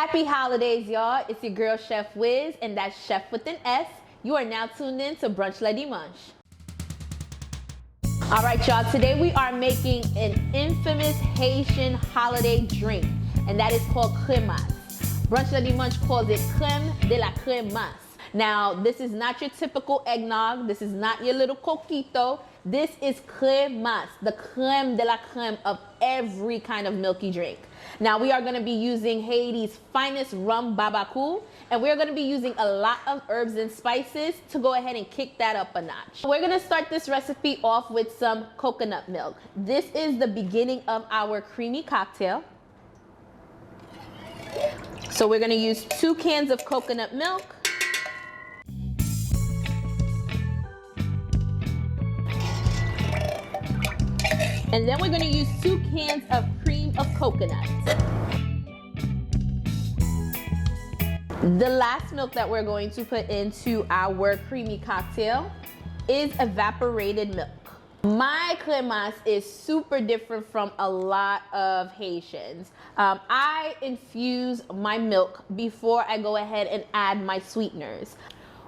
Happy holidays, y'all. It's your girl, Chef Wiz, and that's Chef with an S. You are now tuned in to Brunch Le Dimanche. All right, y'all. Today we are making an infamous Haitian holiday drink, and that is called Cremas. Brunch Le Dimanche calls it Creme De La Cremasse. Now, this is not your typical eggnog. This is not your little coquito. This is Cremas, the creme de la creme of every kind of milky drink. Now, we are going to be using Haiti's finest Rhum Barbancourt, and we're going to be using a lot of herbs and spices to go ahead and kick that up a notch. We're going to start this recipe off with some coconut milk. This is the beginning of our creamy cocktail. So we're going to use 2 cans of coconut milk. And then we're going to use 2 cans of cream of coconut. The last milk that we're going to put into our creamy cocktail is evaporated milk. My Cremas is super different from a lot of Haitians. I infuse my milk before I go ahead and add my sweeteners.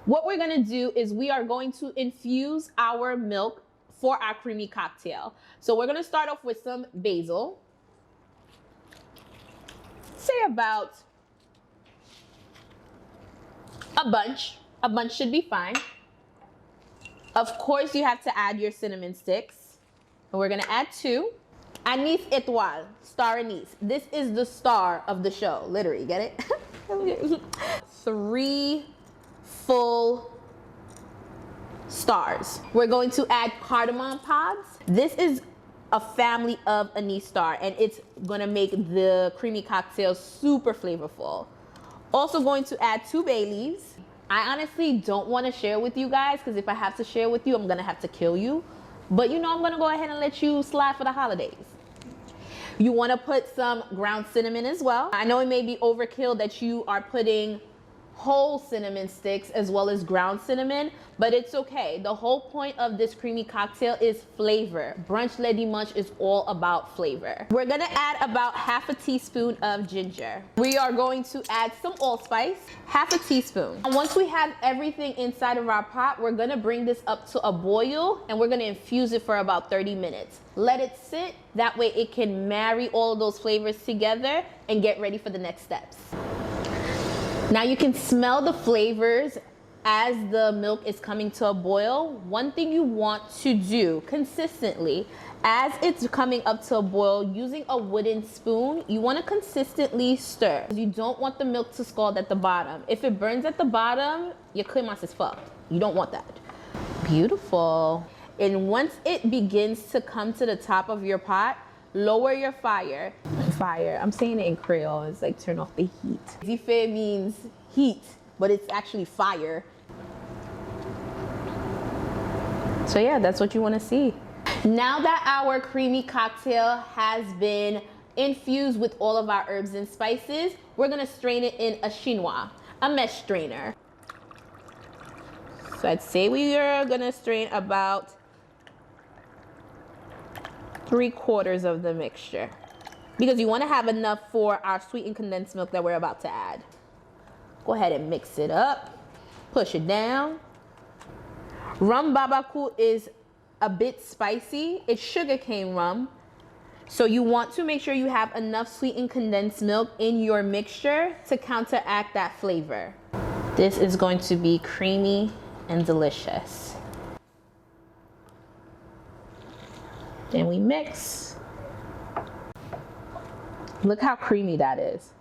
What we're going to do is we are going to infuse our milk for our creamy cocktail. So we're gonna start off with some basil. Say about a bunch. A bunch should be fine. Of course, you have to add your cinnamon sticks. And we're gonna add 2. Anise étoile, star anise. This is the star of the show, literally, get it? 3 full stars. We're going to add Cardamom Pods. This is a family of anise star, and it's gonna make the creamy cocktail super flavorful. Also going to add 2 bay leaves. I honestly don't want to share with you guys, because if I have to share with you, I'm gonna have to kill you. But you know, I'm gonna go ahead and let you slide for the holidays. You want to put some ground cinnamon as well. I know it may be overkill that you are putting whole cinnamon sticks as well as ground cinnamon, but it's okay. The whole point of this creamy cocktail is flavor. Brunch Le Dimanche is all about flavor. We're gonna add about half a teaspoon of ginger. We are going to add some allspice, half a teaspoon. And once we have everything inside of our pot, we're gonna bring this up to a boil, and we're gonna infuse it for about 30 minutes. Let it sit, that way it can marry all of those flavors together and get ready for the next steps. Now you can smell the flavors as the milk is coming to a boil. One thing you want to do consistently as it's coming up to a boil, using a wooden spoon, you want to consistently stir. You don't want the milk to scald at the bottom. If it burns at the bottom, your cremas is fucked. You don't want that. Beautiful. And once it begins to come to the top of your pot, lower your fire. I'm saying it in Creole. It's like turn off the heat. Zife means heat, but it's actually fire. So yeah, that's what you want to see. Now that our creamy cocktail has been infused with all of our herbs and spices, we're gonna strain it in a chinois, a mesh strainer. So I'd say we are gonna strain about 3/4 of the mixture, because you want to have enough for our sweetened condensed milk that we're about to add. Go ahead and mix it up, push it down. Rhum Barbancourt is a bit spicy. It's sugarcane rum, so you want to make sure you have enough sweetened condensed milk in your mixture to counteract that flavor. This is going to be creamy and delicious. Then we mix. Look how creamy that is.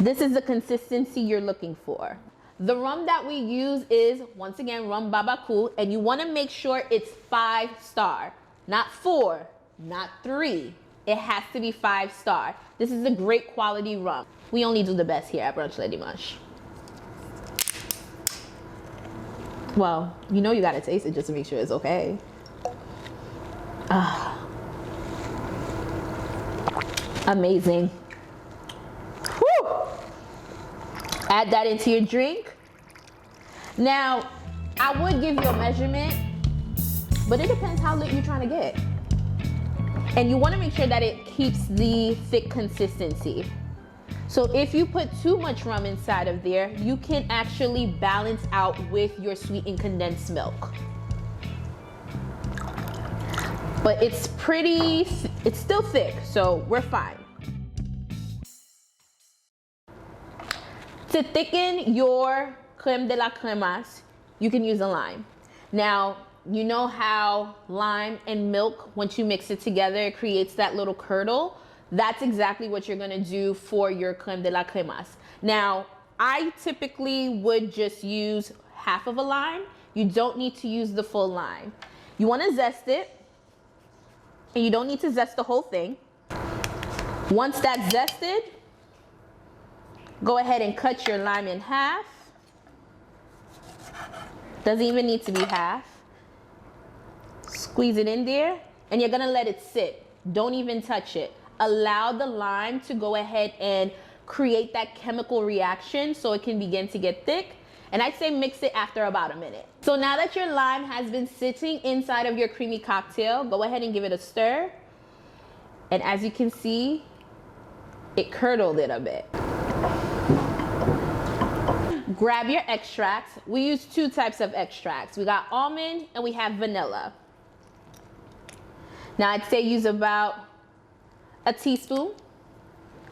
This is the consistency you're looking for. The rum that we use is, once again, Rhum Barbancourt, and you want to make sure it's 5-star, not 4, not 3. It has to be 5-star. This is a great quality rum. We only do the best here at Brunch Le Dimanche. Well, you know you gotta taste it just to make sure it's okay. Amazing. Whew. Add that into your drink. Now, I would give you a measurement, but it depends how lit you're trying to get. And you want to make sure that it keeps the thick consistency. So if you put too much rum inside of there, you can actually balance out with your sweetened condensed milk. But it's still thick, so we're fine. To thicken your Creme De La Cremasse, you can use a lime. Now, you know how lime and milk, once you mix it together, it creates that little curdle? That's exactly what you're gonna do for your Creme De La Cremasse. Now, I typically would just use half of a lime. You don't need to use the full lime. You wanna zest it, and you don't need to zest the whole thing. Once that's zested, go ahead and cut your lime in half. Doesn't even need to be half. Squeeze it in there, and you're gonna let it sit. Don't even touch it. Allow the lime to go ahead and create that chemical reaction so it can begin to get thick. And I'd say mix it after about a minute. So now that your lime has been sitting inside of your creamy cocktail, go ahead and give it a stir. And as you can see, it curdled it a bit. Grab your extracts. We use two types of extracts. We got almond and we have vanilla. Now I'd say use about a teaspoon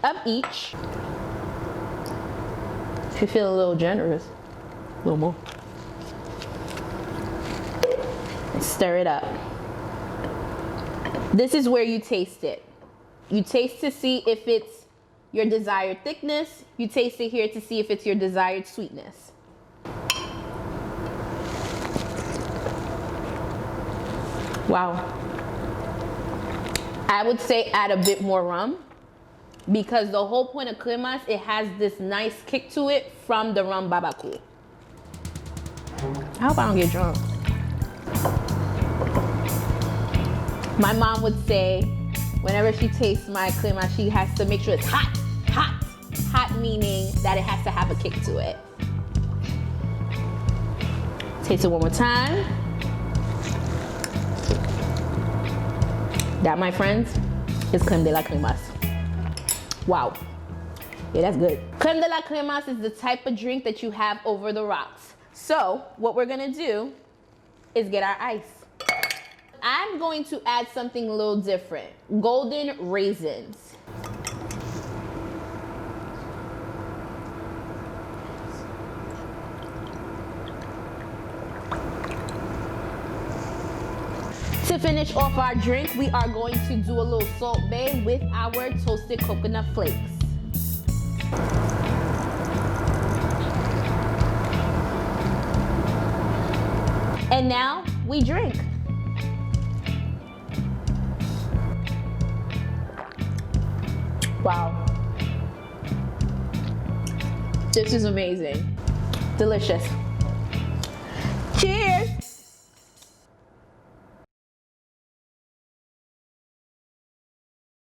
of each. If you feel a little generous, a little more. And stir it up. This is where you taste it. You taste to see if it's your desired thickness. You taste it here to see if it's your desired sweetness. Wow. I would say add a bit more rum, because the whole point of Cremas, it has this nice kick to it from the Rhum Barbancourt. I hope I don't get drunk. My mom would say, whenever she tastes my Cremas, she has to make sure it's hot, hot. Hot meaning that it has to have a kick to it. Taste it one more time. That, my friends, is Creme De La Cremasse. Wow. Yeah, that's good. Creme De La Cremasse is the type of drink that you have over the rocks. So what we're gonna do is get our ice. I'm going to add something a little different. Golden raisins. To finish off our drink, we are going to do a little salt bae with our toasted coconut flakes. And now we drink. Wow. This is amazing. Delicious. Cheers.